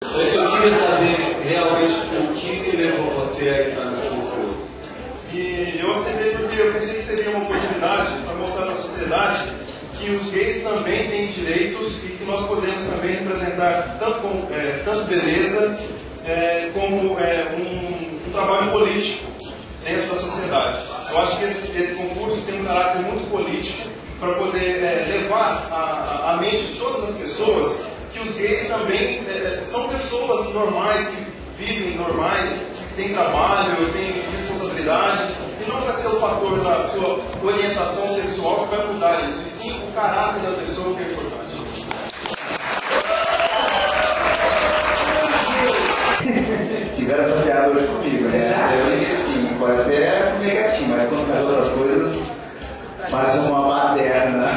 Eu queria saber realmente o que levou você a entrar nesse concurso. E eu aceitei porque eu pensei que seria uma oportunidade para mostrar à sociedade que os gays também têm direitos e que nós podemos também representar tanto beleza como um trabalho político dentro da sociedade. Eu acho que esse concurso tem um caráter muito político para poder levar à mente de todas as pessoas que os gays também são pessoas normais, que vivem normais, que têm trabalho, têm responsabilidade, e não vai ser o fator da sua orientação sexual que vai mudar isso, e sim o caráter da pessoa que é importante. Tiveram essa piada hoje comigo, né? Eu disse assim, pode até negativo, mas quando faz outras coisas, faz uma baderna.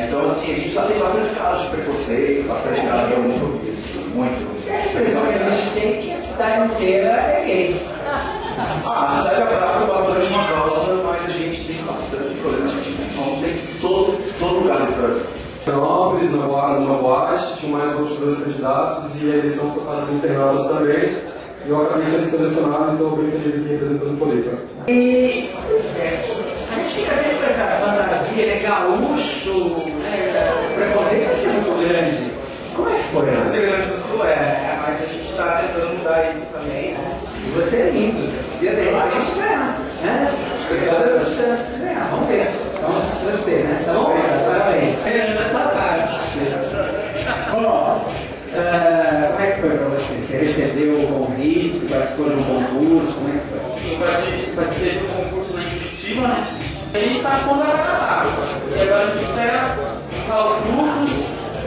Então, assim, a gente só tem bastante casos de preconceito, bastante casos de homofobia, muito. Então, a gente tem que a cidade inteira é gay. A cidade abraça bastante uma causa, mas a gente tem bastante problemas. Então, tem todo lugar do Brasil. Florianópolis, numa boate, tinha mais outros 2 candidatos e a eleição foi para os internados também. E eu acabei sendo selecionado, então eu bem feliz aqui representando o Política. E a gente fica sempre com essa fantasia, gaúcho, o preconceito vai ser muito grande. Como é que foi? No Rio Grande do Sul mas a gente está tentando mudar isso também, né? E você é lindo, podia de repente ganhar, né? Todas as chances de ganhar, vamos ver. Vamos torcer, né? Tá bom? Parabéns. Essa parte. Bom, como é que foi para você? Você recebeu o convite, participou de um concurso, como é que foi? Eu participei de um concurso lá em Curitiba, né? A gente está pondo a cara. E agora a gente espera os grupos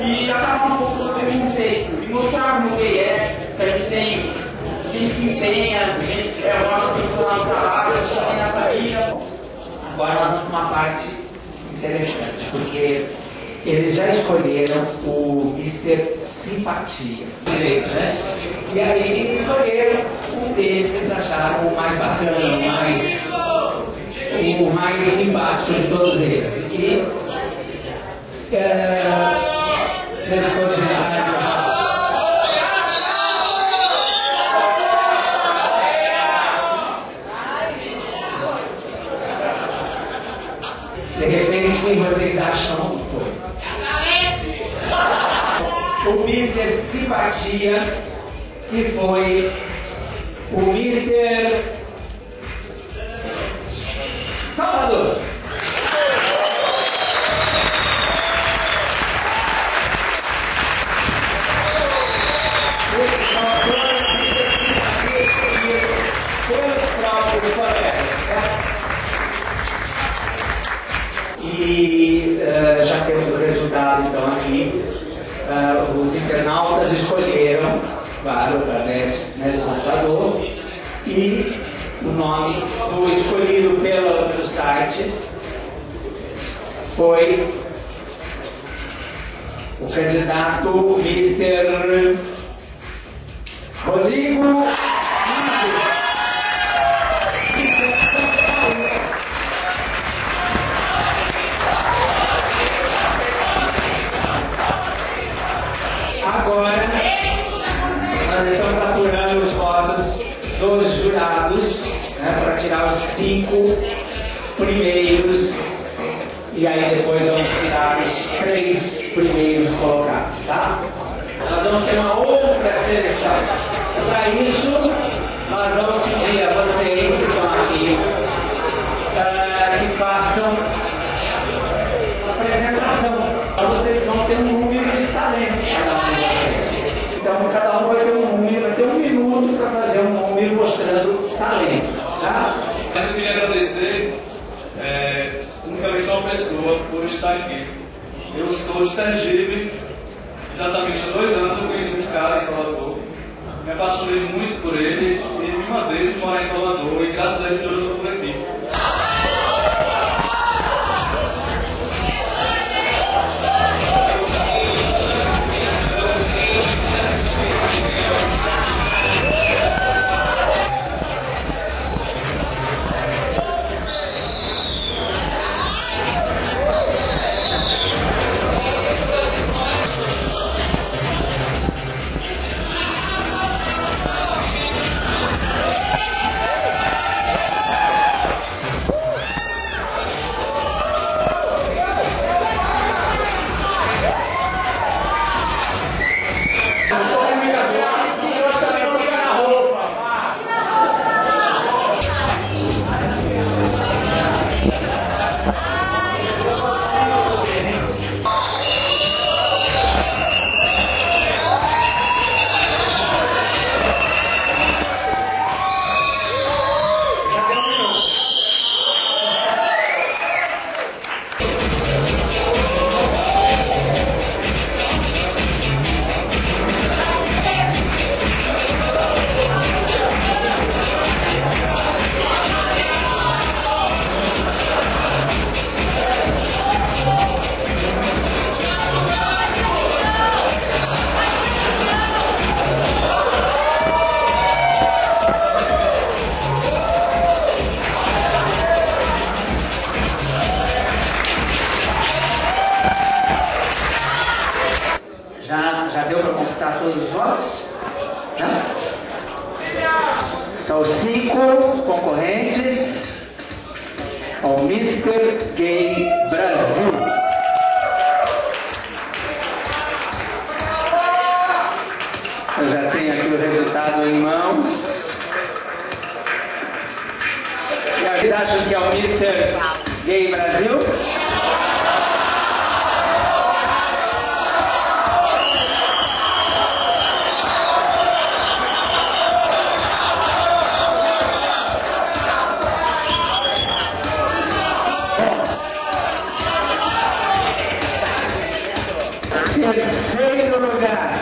e acabar um pouco do preconceito. E mostrar como gay que a gente tem, que a gente se empenha, a gente é uma profissional do trabalho, a gente tem na família. Agora nós vamos para uma parte interessante, porque eles já escolheram o Mr. Simpatia, né? E aí eles escolheram um deles que eles acharam o mais bacana, o mais simpático de todos eles. E eles continuaram. De repente, quem vocês acham que foi? O Mr. Simpatia, que foi o Mr. Salvador. E já temos o resultado então aqui. Os internautas escolheram, claro, através do computador, e o nome do escolhido pelo site foi o candidato Mr. Rodrigo. Agora, nós estamos apurando os votos dos jurados, né, para tirar os 5 primeiros e aí depois vamos tirar os 3 primeiros colocados, tá? Nós vamos ter uma outra seleção. Para isso, nós vamos pedir a vocês que estão aqui que façam a apresentação. Vocês vão ter um número de talentos. Então, cada um vai ter um número, vai ter 1 minuto para fazer um número mostrando talento, tá? Mas eu queria agradecer unicamente a uma pessoa por estar aqui. Eu sou de Sergipe, exatamente há 2 anos eu conheci um cara em Salvador. Me apaixonei muito por ele e me mandei de morar em Salvador e graças a Deus eu estou por aqui. contar todos os votos? Não? São 5 concorrentes ao Mr. Gay Brasil. Eu já tenho aqui o resultado em mãos. Vocês acham que é o Mr. Gay Brasil? Terceiro lugar.